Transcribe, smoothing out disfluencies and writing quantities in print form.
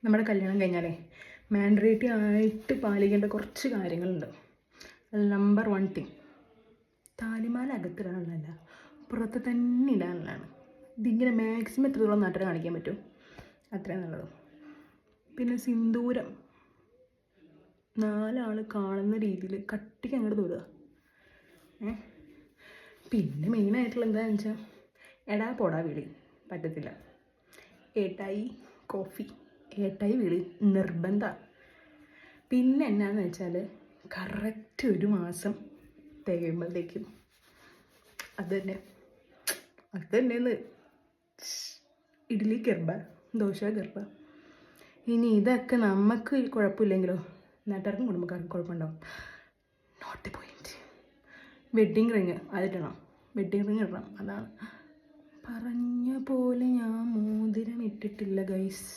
നമ്മുടെ കല്യാണം കഴിഞ്ഞാലേ മാൻഡേറ്ററി ആയിട്ട് പാലിക്കേണ്ട കുറച്ച് കാര്യങ്ങളുണ്ട്. അതിൽ നമ്പർ 1 തിങ്, താലിമാല അകത്തിടാനുള്ളതല്ല, പുറത്ത് തന്നെ ഇടാനുള്ളതാണ്. ഇതിങ്ങനെ മാക്സിമം എത്രത്തോളം നാട്ടിൽ കാണിക്കാൻ പറ്റും അത്രയും നല്ലത്. പിന്നെ സിന്ദൂരം 4 ആൾ കാണുന്ന രീതിയിൽ കട്ടിക്ക് അങ്ങോട്ട് തൊടുക. പിന്നെ മെയിനായിട്ടുള്ള എന്താണെന്ന് വെച്ചാൽ എടാ പൊടാ വിളി പറ്റത്തില്ല. ഏട്ടായി കോഫി, ഏട്ടായി വിളി നിർബന്ധമാണ്. പിന്നെ എന്നാന്ന് വെച്ചാൽ കറക്റ്റ് 1 മാസം തികയുമ്പോഴത്തേക്കും അത് തന്നെയെന്ന് ഇഡ്ഡലി ഗർഭ, ദോശ ഗർഭ. ഇനി ഇതൊക്കെ നമുക്ക് കുഴപ്പമില്ലെങ്കിലോ നാട്ടുകാർക്കും കുടുംബക്കാർക്കും കുഴപ്പമുണ്ടാവും. Not the point. Wedding ring അതിടണം, വെഡ്ഡിങ് റിങ് ഇടണം. അതാണ് പറഞ്ഞ പോലെ ഞാൻ മോതിരം ഇട്ടിട്ടില്ല ഗൈസ്.